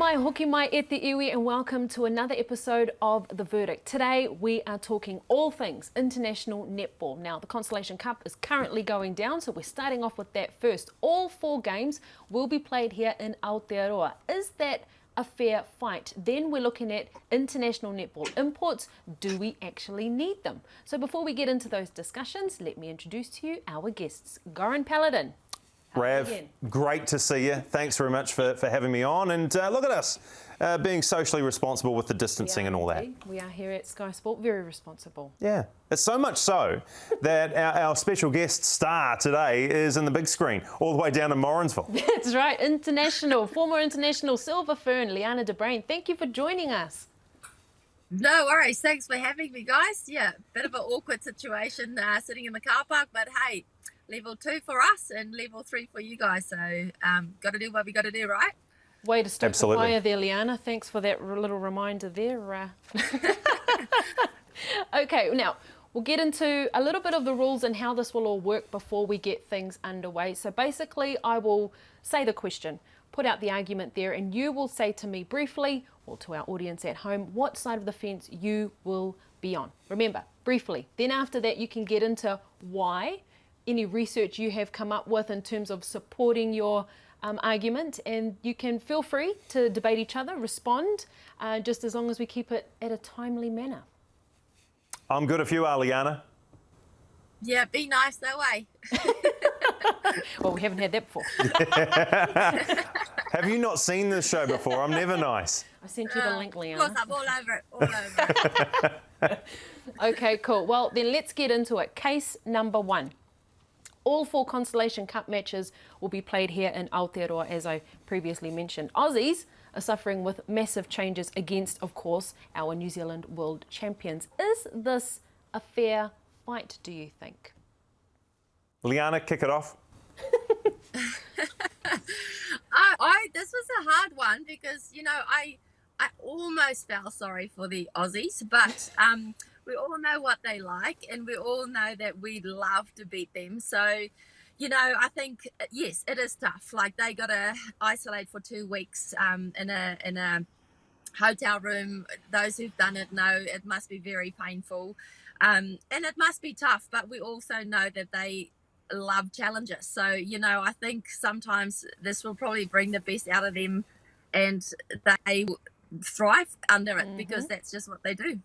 mai, hoki mai e te iwi, and welcome to another episode of The Verdict. Today we are talking all things international netball. Now the Constellation Cup is currently going down, so we're starting off with that first. All 4 games will be played here in Aotearoa. Is that a fair fight? Then we're looking at international netball imports. Do we actually need them? So before we get into those discussions, let me introduce to you our guests. Goran Paladin. Rav, great to see you. Thanks very much for having me on. And look at us, being socially responsible with the distancing and all that. We are here at Sky Sport, very responsible. Yeah, it's so much so that our special guest star today is in the big screen, all the way down in Morrinsville. That's right, former international silver fern, Leana de Bruin. Thank you for joining us. No worries, thanks for having me, guys. Yeah, bit of an awkward situation sitting in the car park, but hey, level 2 for us and level 3 for you guys. So got to do what we got to do, right? Way to stoke the fire there, Leana. Thanks for that little reminder there. Okay, now we'll get into a little bit of the rules and how this will all work before we get things underway. So basically, I will say the question, put out the argument there, and you will say to me briefly, or to our audience at home, what side of the fence you will be on. Remember, briefly. Then after that, you can get into why, any research you have come up with in terms of supporting your argument, and you can feel free to debate each other, respond, just as long as we keep it at a timely manner. I'm good if you are, Leana. Yeah, be nice that way. Well, we haven't had that before. Have you not seen this show before? I'm never nice. I sent you the link, Leana. Of course, I'm all over it, Okay, cool. Well, then let's get into it. Case number 1. All 4 Constellation Cup matches will be played here in Aotearoa, as I previously mentioned. Aussies are suffering with massive changes against, of course, our New Zealand world champions. Is this a fair fight, do you think? Leana, kick it off. This was a hard one because, you know, I almost felt sorry for the Aussies, but we all know what they like, and we all know that we love to beat them. So, you know, I think, yes, it is tough. Like, they got to isolate for 2 weeks in a hotel room. Those who've done it know it must be very painful, and it must be tough. But we also know that they love challenges. So, you know, I think sometimes this will probably bring the best out of them, and they thrive under it because that's just what they do.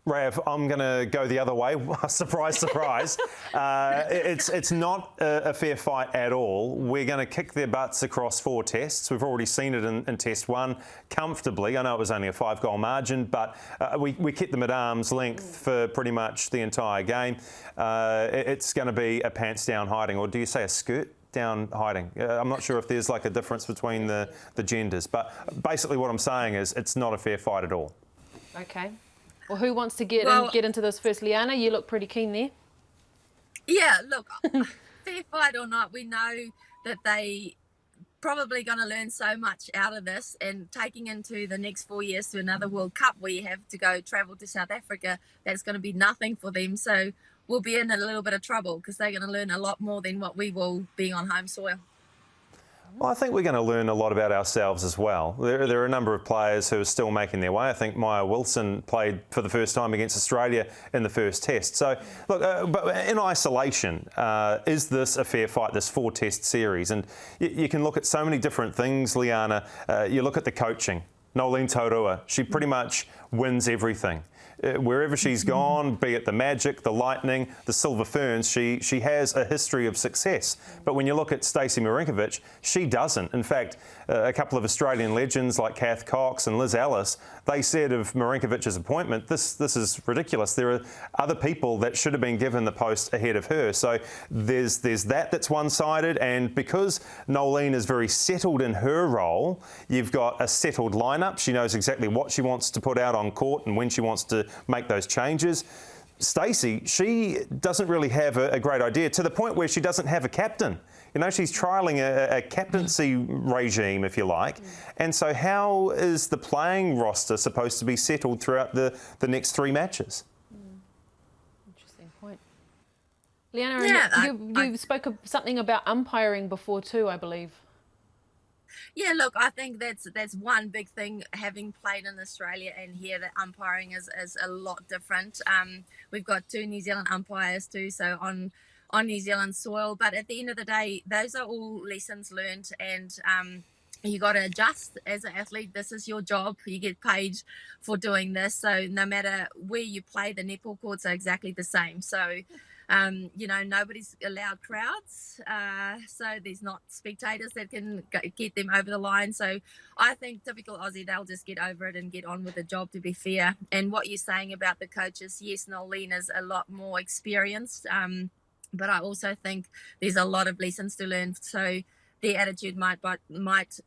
Rav, I'm going to go the other way. Surprise, surprise. It's not a fair fight at all. We're going to kick their butts across 4 tests. We've already seen it in test 1 comfortably. I know it was only a 5-goal margin, but we kept them at arm's length for pretty much the entire game. It's going to be a pants down hiding, or do you say a skirt down hiding? I'm not sure if there's like a difference between the genders, but basically what I'm saying is it's not a fair fight at all. Okay. Well, who wants to get into this first? Leana, you look pretty keen there. Yeah, look, fair fight or not, we know that they probably going to learn so much out of this, and taking into the next 4 years to another World Cup where you have to go travel to South Africa, that's going to be nothing for them. So we'll be in a little bit of trouble because they're going to learn a lot more than what we will being on home soil. Well, I think we're going to learn a lot about ourselves as well. There are a number of players who are still making their way. I think Maya Wilson played for the first time against Australia in the first test. So, look, but in isolation, is this a fair fight, this 4-test series? And you can look at so many different things, Leana. You look at the coaching. Nolene Taurua, she pretty much wins everything. Wherever she's gone, be it the Magic, the Lightning, the Silver Ferns, she has a history of success. But when you look at Stacey Marinkovic, she doesn't. In fact, a couple of Australian legends like Kath Cox and Liz Ellis, they said of Marinkovic's appointment, this is ridiculous. There are other people that should have been given the post ahead of her. So there's that's one-sided, and because Nolene is very settled in her role, you've got a settled lineup. She knows exactly what she wants to put out on court and when she wants to make those changes. Stacey, she doesn't really have a great idea, to the point where she doesn't have a captain. You know, she's trialling a captaincy regime, if you like. And so how is the playing roster supposed to be settled throughout the next 3 matches? Interesting point. Leana, you spoke of something about umpiring before too, I believe. Yeah, look, I think that's one big thing, having played in Australia and here, that umpiring is a lot different. We've got 2 New Zealand umpires too, so on New Zealand soil. But at the end of the day, those are all lessons learned, and you got to adjust as an athlete. This is your job. You get paid for doing this. So no matter where you play, the netball courts are exactly the same. So, you know, nobody's allowed crowds. So there's not spectators that can get them over the line. So I think typical Aussie, they'll just get over it and get on with the job, to be fair. And what you're saying about the coaches, yes, Leana's a lot more experienced. But I also think there's a lot of lessons to learn. So their attitude might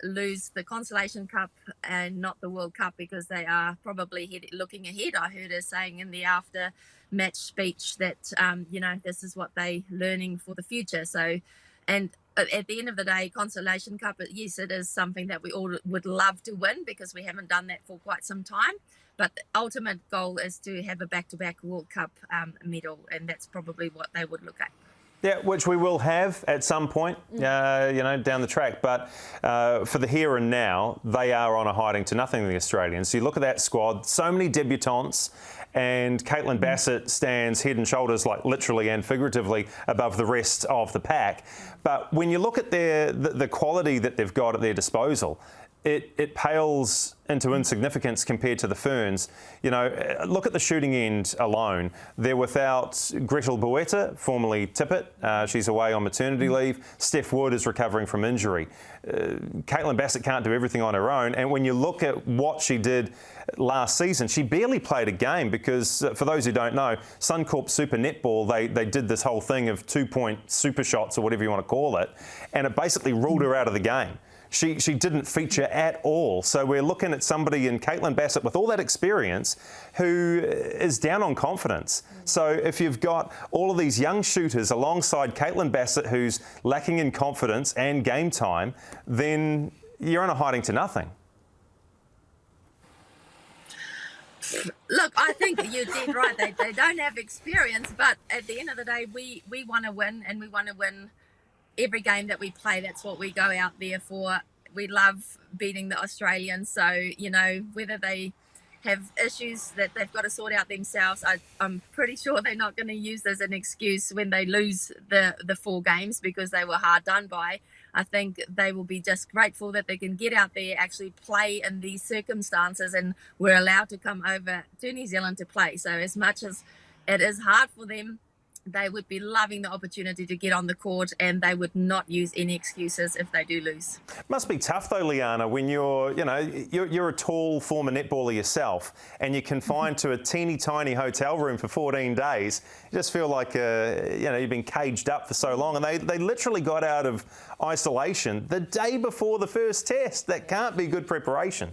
lose the Constellation Cup and not the World Cup, because they are probably looking ahead. I heard her saying in the after match speech that, you know, this is what they're learning for the future. So, and at the end of the day, Constellation Cup, yes, it is something that we all would love to win, because we haven't done that for quite some time. But the ultimate goal is to have a back-to-back World Cup medal, and that's probably what they would look at. Yeah, which we will have at some point, you know, down the track. But for the here and now, they are on a hiding to nothing, the Australians. So you look at that squad, so many debutantes, and Caitlin Bassett stands head and shoulders, like literally and figuratively, above the rest of the pack. But when you look at the quality that they've got at their disposal, it pales into insignificance compared to the Ferns. You know, look at the shooting end alone. They're without Gretel Bueta, formerly Tippett. She's away on maternity leave. Steph Wood is recovering from injury. Caitlin Bassett can't do everything on her own. And when you look at what she did last season, she barely played a game, because for those who don't know, Suncorp Super Netball, they did this whole thing of 2-point super shots, or whatever you want to call it, and it basically ruled her out of the game. She didn't feature at all. So we're looking at somebody in Caitlin Bassett with all that experience who is down on confidence. So if you've got all of these young shooters alongside Caitlin Bassett, who's lacking in confidence and game time, then you're on a hiding to nothing. Look, I think you're dead right. They don't have experience, but at the end of the day, we want to win, and we want to win every game that we play. That's what we go out there for. We love beating the Australians. So, you know, whether they have issues that they've got to sort out themselves, I'm pretty sure they're not going to use as an excuse when they lose the 4 games, because they were hard done by. I think they will be just grateful that they can get out there, actually play in these circumstances, and we're allowed to come over to New Zealand to play. So as much as it is hard for them, they would be loving the opportunity to get on the court, and they would not use any excuses if they do lose. Must be tough though, Leana, when you're a tall former netballer yourself, and you're confined to a teeny tiny hotel room for 14 days. You just feel like you've been caged up for so long, and they literally got out of isolation the day before the first test. That can't be good preparation.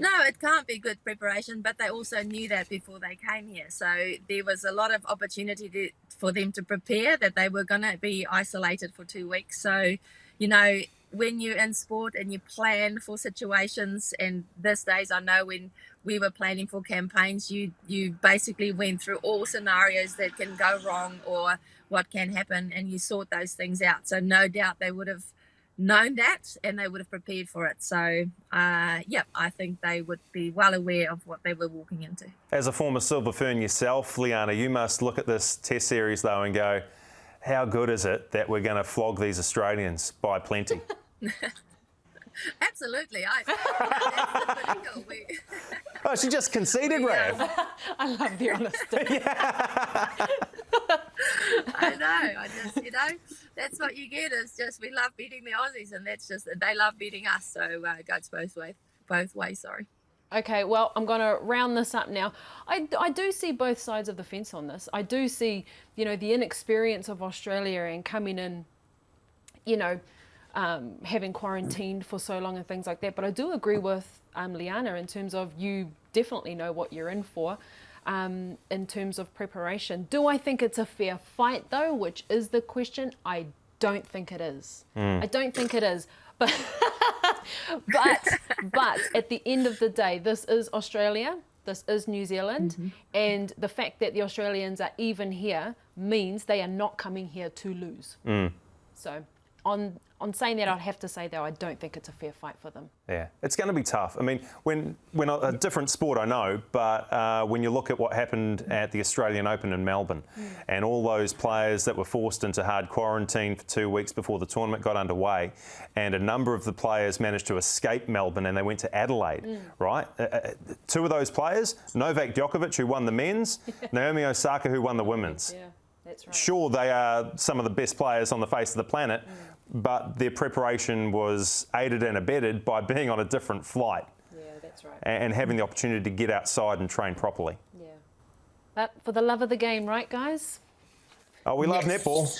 No, it can't be good preparation, but they also knew that before they came here. So there was a lot of opportunity for them to prepare, that they were going to be isolated for 2 weeks. So, you know, when you're in sport and you plan for situations, and these days I know when we were planning for campaigns, you basically went through all scenarios that can go wrong or what can happen, and you sort those things out. So no doubt they would have known that, and they would have prepared for it. So, yeah, I think they would be well aware of what they were walking into. As a former Silver Fern yourself, Leana, you must look at this test series, though, and go, how good is it that we're going to flog these Australians by plenty? Absolutely. That's the goal. Oh, she just conceded, Rav. I love the honesty. I know. That's what you get, is just we love beating the Aussies, and that's just, they love beating us. So it goes both ways. Sorry. Okay, well, I'm going to round this up now. I do see both sides of the fence on this. I do see, the inexperience of Australia and coming in, having quarantined for so long and things like that. But I do agree with Leana in terms of you definitely know what you're in for. In terms of preparation. Do I think it's a fair fight though, which is the question? I don't think it is. I don't think it is. But but at the end of the day, this is Australia, this is New Zealand, and the fact that the Australians are even here means they are not coming here to lose. So on saying that, I'd have to say, though, I don't think it's a fair fight for them. Yeah, it's going to be tough. I mean, when a different sport, I know, but when you look at what happened at the Australian Open in Melbourne and all those players that were forced into hard quarantine for 2 weeks before the tournament got underway, and a number of the players managed to escape Melbourne and they went to Adelaide, right? Two of those players, Novak Djokovic, who won the men's, Naomi Osaka, who won the women's. Yeah, that's right. Sure, they are some of the best players on the face of the planet, but their preparation was aided and abetted by being on a different flight. Yeah, that's right. And having the opportunity to get outside and train properly. Yeah. But for the love of the game, right, guys? Oh, we love netball.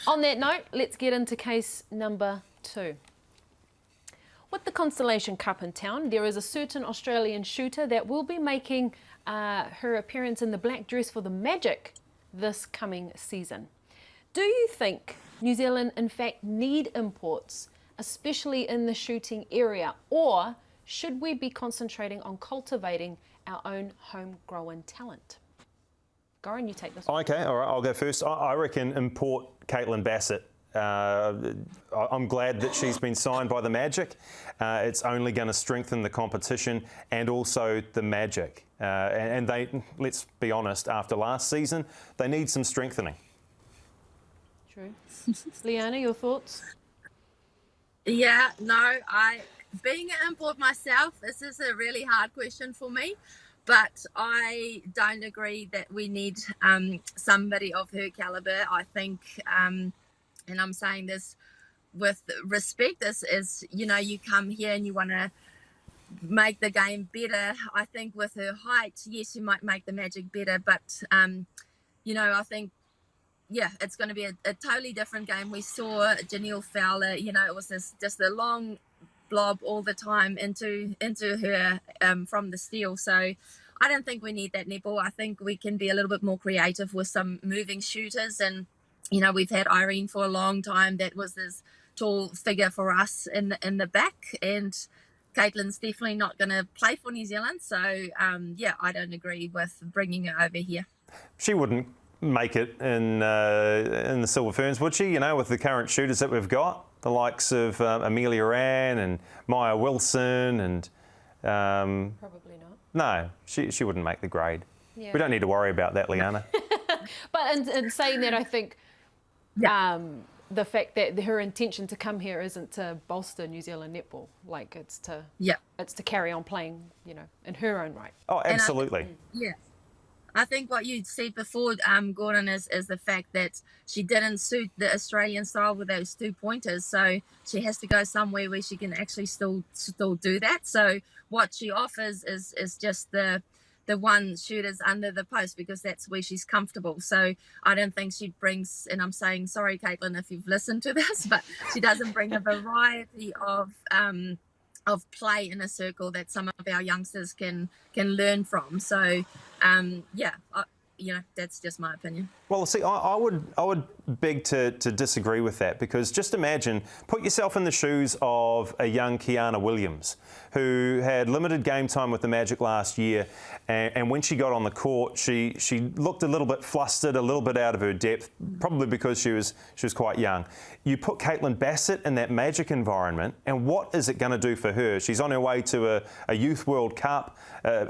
On that note, let's get into case number 2. With the Constellation Cup in town, there is a certain Australian shooter that will be making her appearance in the black dress for the Magic this coming season. Do you think New Zealand, in fact, need imports, especially in the shooting area, or should we be concentrating on cultivating our own homegrown talent? Goran, you take this one. Okay, all right, I'll go first. I reckon import Caitlin Bassett. I'm glad that she's been signed by the Magic. It's only going to strengthen the competition and also the Magic. And they, let's be honest, after last season, they need some strengthening. True. Leana, your thoughts? Yeah, no, being an import myself, this is a really hard question for me, but I don't agree that we need somebody of her caliber. I think, and I'm saying this with respect, this is, you know, you come here and you want to make the game better. I think with her height, yes, you might make the Magic better, but, you know, I think, yeah, it's going to be a totally different game. We saw Janelle Fowler, you know, it was just a long blob all the time into her from the steal. So I don't think we need that netball. I think we can be a little bit more creative with some moving shooters. And, you know, we've had Irene for a long time. That was this tall figure for us in the back. And Caitlin's definitely not going to play for New Zealand. So, yeah, I don't agree with bringing her over here. She wouldn't make it in the Silver Ferns, would she? You know, with the current shooters that we've got, the likes of Amelia Rann and Maya Wilson and... Probably not. No, she wouldn't make the grade. Yeah. We don't need to worry about that, Leana. But in saying that, I think the fact that her intention to come here isn't to bolster New Zealand netball, like it's to carry on playing, you know, in her own right. Oh, absolutely. I think what you said before, Gordon, is the fact that she didn't suit the Australian style with those 2-pointers. So she has to go somewhere where she can actually still do that. So what she offers is just the one shooters under the post, because that's where she's comfortable. So I don't think she brings, and I'm saying, sorry, Caitlin, if you've listened to this, but she doesn't bring a variety of play in a circle that some of our youngsters can learn from. So, you know, that's just my opinion. Well, see, I would beg to disagree with that, because just imagine, put yourself in the shoes of a young Kaina Williams who had limited game time with the Magic last year, and when she got on the court, she looked a little bit flustered, a little bit out of her depth, probably because she was quite young. You put Caitlin Bassett in that Magic environment, and what is it going to do for her? She's on her way to a Youth World Cup.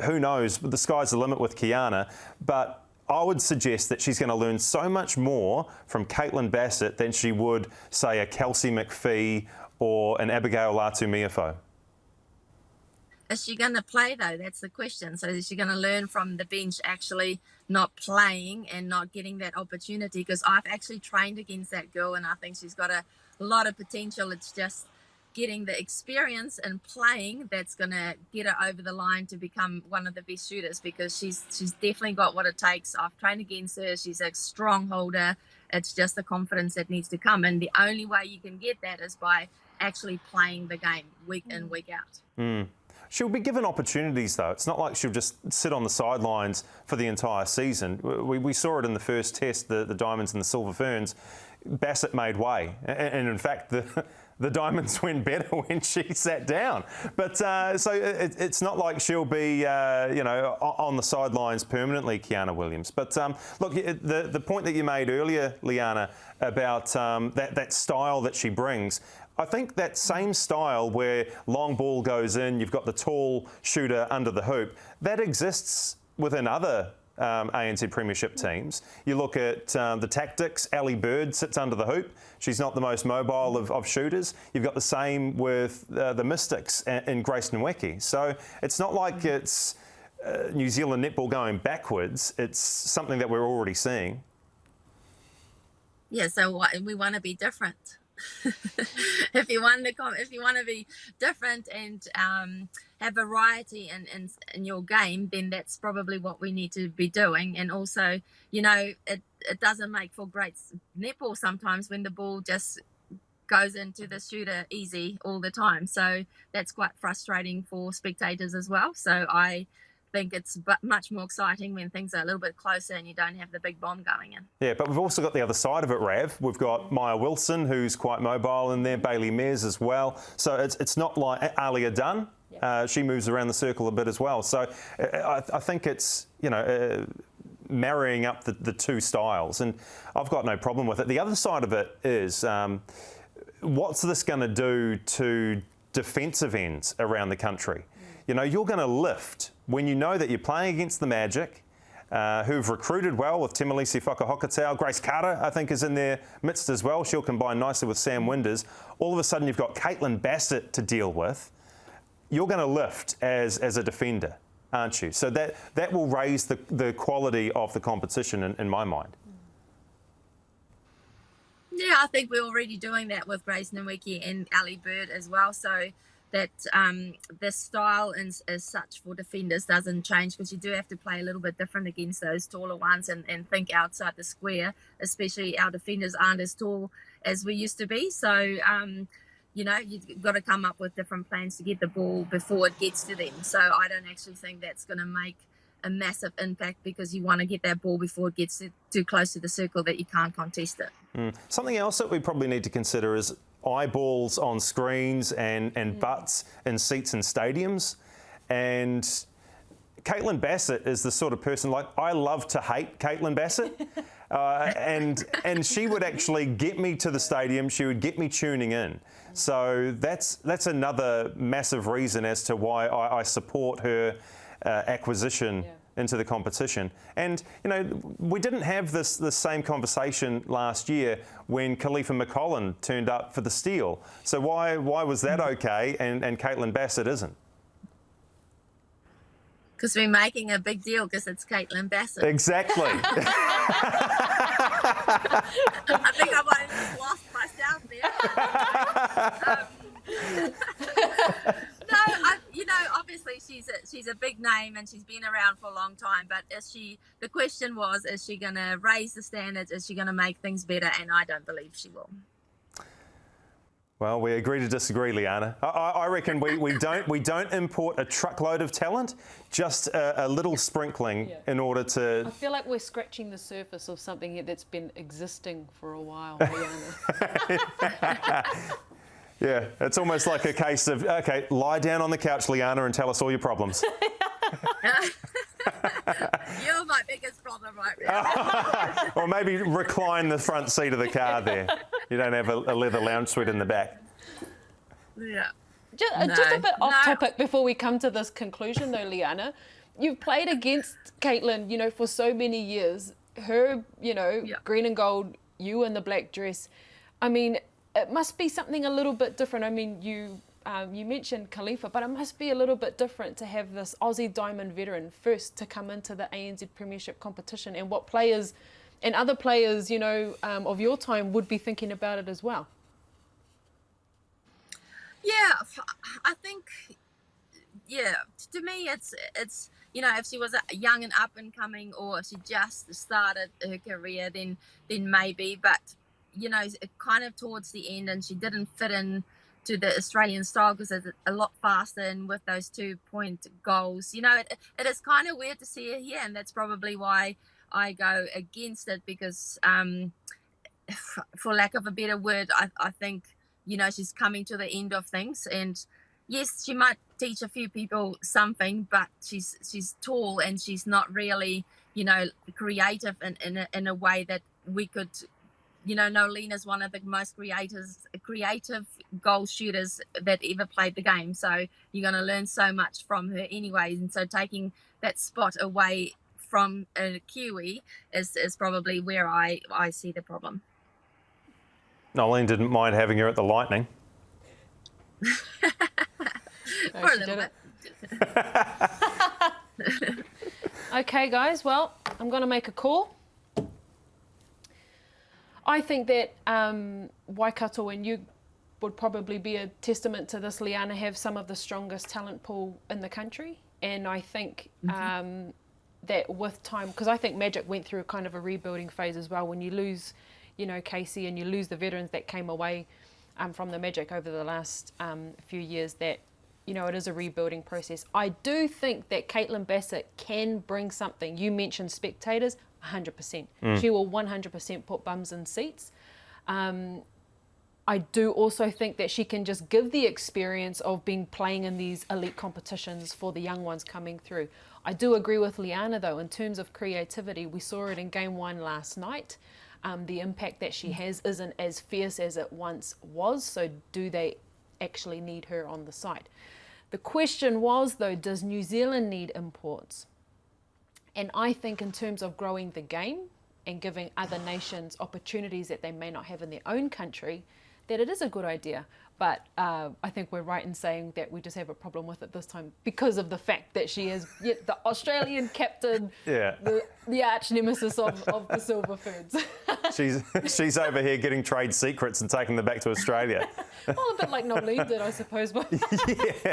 Who knows? The sky's the limit with Kiana, but I would suggest that she's going to learn so much more from Caitlin Bassett than she would, say, a Kelsey McPhee or an Abigail Latu-Miafo. Is she going to play, though? That's the question. So is she going to learn from the bench actually not playing and not getting that opportunity? Because I've actually trained against that girl, and I think she's got a lot of potential. It's just getting the experience and playing that's going to get her over the line to become one of the best shooters, because she's definitely got what it takes. I've trained against her. She's a strong holder. It's just the confidence that needs to come. And the only way you can get that is by actually playing the game week in, week out. She'll be given opportunities, though. It's not like she'll just sit on the sidelines for the entire season. We saw it in the first test, the Diamonds and the Silver Ferns. Bassett made way. And in fact, the diamonds went better when she sat down. But so it's not like she'll be, on the sidelines permanently, Kaina Williams. But look, the point that you made earlier, Leana, about that style that she brings, I think that same style where long ball goes in, you've got the tall shooter under the hoop, that exists within other ANZ Premiership teams. You look at the tactics, Ali Bird sits under the hoop. She's not the most mobile of shooters. You've got the same with the Mystics in Grace Nweke. So it's not like it's New Zealand netball going backwards. It's something that we're already seeing. Yeah, so we want to be different. If you want to be different and have variety in your game, then that's probably what we need to be doing. And also, it doesn't make for great netball sometimes when the ball just goes into the shooter easy all the time. So that's quite frustrating for spectators as well. So I think it's much more exciting when things are a little bit closer and you don't have the big bomb going in. Yeah, but we've also got the other side of it, Rav. We've got Maya Wilson, who's quite mobile in there, Bailey Mears as well. So it's not like Alia Dunn. She moves around the circle a bit as well. So I think it's, marrying up the two styles, and I've got no problem with it. The other side of it is, what's this going to do to defensive ends around the country? You're going to lift when you know that you're playing against the Magic, who've recruited well with Temalisi Whakahokatau. Grace Carter, I think, is in their midst as well. She'll combine nicely with Sam Winders. All of a sudden, you've got Caitlin Bassett to deal with. You're going to lift as a defender, aren't you? So that will raise the quality of the competition in my mind. Yeah, I think we're already doing that with Grace Nweke and Ali Bird as well. So that the style as such for defenders doesn't change, because you do have to play a little bit different against those taller ones and think outside the square, especially our defenders aren't as tall as we used to be. So, you've got to come up with different plans to get the ball before it gets to them. So I don't actually think that's going to make a massive impact, because you want to get that ball before it gets too close to the circle that you can't contest it. Something else that we probably need to consider is eyeballs on screens and butts in seats in stadiums. And Caitlin Bassett is the sort of person, like, I love to hate Caitlin Bassett. And she would actually get me to the stadium. She would get me tuning in. So that's another massive reason as to why I support her acquisition into the competition. And, we didn't have this same conversation last year when Khalifa McCollin turned up for the steal. So why was that okay and Caitlin Bassett isn't? Because we're making a big deal because it's Caitlin Bassett. Exactly. I think I might have just lost myself there. Obviously she's a big name and she's been around for a long time. But the question was, is she going to raise the standards? Is she going to make things better? And I don't believe she will. Well, we agree to disagree, Leana. I reckon we don't import a truckload of talent, just a little sprinkling in order to. I feel like we're scratching the surface of something here that's been existing for a while, Leana. Yeah, it's almost like a case of, okay, lie down on the couch, Leana, and tell us all your problems. You're my biggest problem right now. Or maybe recline the front seat of the car there. You don't have a leather lounge suite in the back. Yeah. Just a bit off topic before we come to this conclusion, though, Leana. You've played against Caitlin, for so many years. Her, green and gold, you in the black dress. I mean, it must be something a little bit different. I mean, you mentioned Khalifa, but it must be a little bit different to have this Aussie Diamond veteran first to come into the ANZ Premiership competition, and what players and other players, of your time would be thinking about it as well. Yeah, I think, to me it's if she was a young and up and coming, or she just started her career, then maybe, but kind of towards the end, and she didn't fit in to the Australian style because it's a lot faster, and with those 2-point goals, it is kind of weird to see her here, and that's probably why I go against it, because for lack of a better word, I think she's coming to the end of things. And yes, she might teach a few people something, but she's tall and she's not really, creative in a way that we could, Leana's one of the most creative goal shooters that ever played the game. So you're going to learn so much from her anyway. And so taking that spot away from a Kiwi is probably where I see the problem. Nolene didn't mind having her at the Lightning. For a little bit. Okay, guys, well, I'm going to make a call. I think that Waikato and you would probably be a testament to this. Leana have some of the strongest talent pool in the country. And I think that with time, because I think Magic went through kind of a rebuilding phase as well. When you lose, Casey, and you lose the veterans that came away from the Magic over the last few years, that, it is a rebuilding process. I do think that Caitlin Bassett can bring something. You mentioned spectators, 100%. She will 100% put bums in seats. I do also think that she can just give the experience of playing in these elite competitions for the young ones coming through. I do agree with Leana, though, in terms of creativity. We saw it in Game 1 last night. The impact that she has isn't as fierce as it once was, so do they actually need her on the side? The question was, though, does New Zealand need imports? And I think in terms of growing the game and giving other nations opportunities that they may not have in their own country, that it is a good idea. But I think we're right in saying that we just have a problem with it this time because of the fact that she is the Australian captain, the arch nemesis of the Silver Ferns. she's over here getting trade secrets and taking them back to Australia. Well, a bit like Nolene did, I suppose, by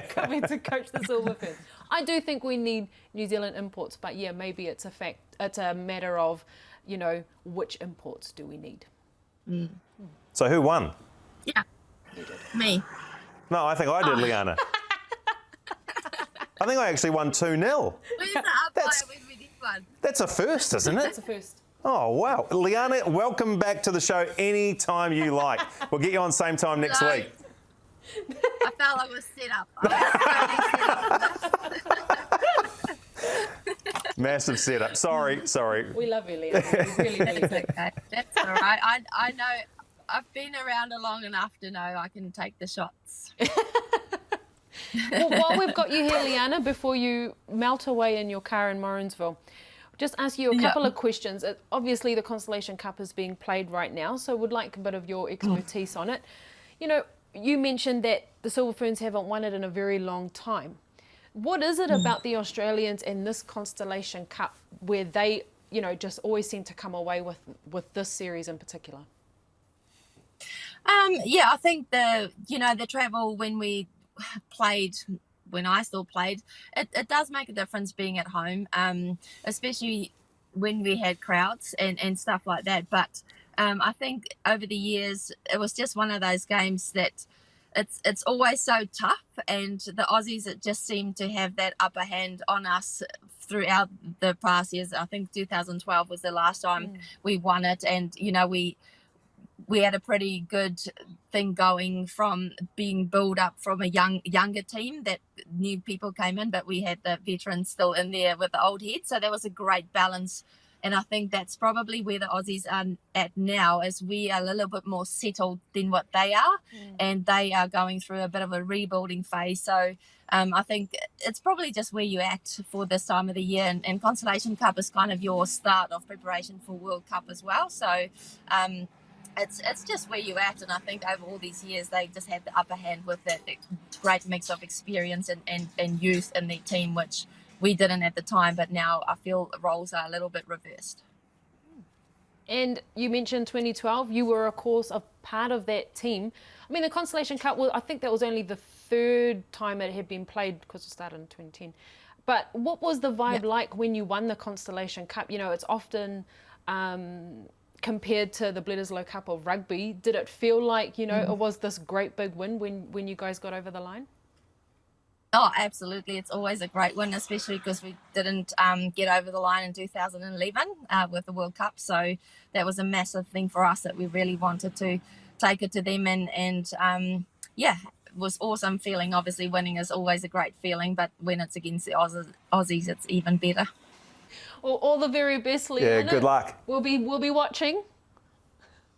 coming to coach the Silver Ferns. I do think we need New Zealand imports, but yeah, maybe it's a matter of, which imports do we need? So who won? Yeah. Me. No, I think I did, Leana. I think I actually won 2-0. Where's the umpire when we did one? That's a first, isn't it? That's a first. Oh, wow. Leana, welcome back to the show anytime you like. We'll get you on same time next week. I felt I was set up. Massive setup. Sorry. We love you, Leana. We really do. Okay. That's all right. I know. I've been around long enough to know I can take the shots. Well, while we've got you here, Leana, before you melt away in your car in Morrinsville, just ask you a couple of questions. Obviously, the Constellation Cup is being played right now, so would like a bit of your expertise on it. You mentioned that the Silver Ferns haven't won it in a very long time. What is it about the Australians and this Constellation Cup where they, just always seem to come away with this series in particular? I think the travel when I still played, it does make a difference being at home, especially when we had crowds and stuff like that. But I think over the years, it was just one of those games that it's always so tough, and the Aussies just seem to have that upper hand on us throughout the past years. I think 2012 was the last time we won it, and we had a pretty good thing going from being built up from a younger team that new people came in, but we had the veterans still in there with the old heads. So there was a great balance. And I think that's probably where the Aussies are at now, is we are a little bit more settled than what they are. And they are going through a bit of a rebuilding phase. So I think it's probably just where you're at for this time of the year. And Constellation Cup is kind of your start of preparation for World Cup as well. So it's just where you're at, and I think over all these years they just had the upper hand with that great mix of experience and youth in their team, which we didn't at the time, but now I feel roles are a little bit reversed. And you mentioned 2012, you were of course a part of that team. I mean, the Constellation Cup, I think that was only the third time it had been played because it started in 2010. But what was the vibe like when you won the Constellation Cup? It's often compared to the Bledisloe Cup of rugby. Did it feel like, it was this great big win when you guys got over the line? Oh, absolutely. It's always a great win, especially because we didn't get over the line in 2011 with the World Cup. So that was a massive thing for us that we really wanted to take it to them, and yeah, it was awesome feeling. Obviously, winning is always a great feeling, but when it's against the Aussies, it's even better. Well, all the very best, Leana. Yeah, good luck. We'll be watching.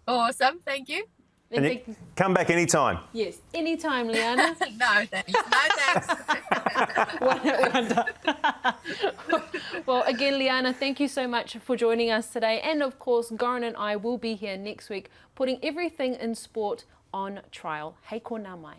Awesome, thank you. And you come back anytime. Yes, anytime, Leana. No thanks. No thanks. Well, again, Leana, thank you so much for joining us today. And of course, Goran and I will be here next week putting everything in sport on trial. Hei ko ngā mai.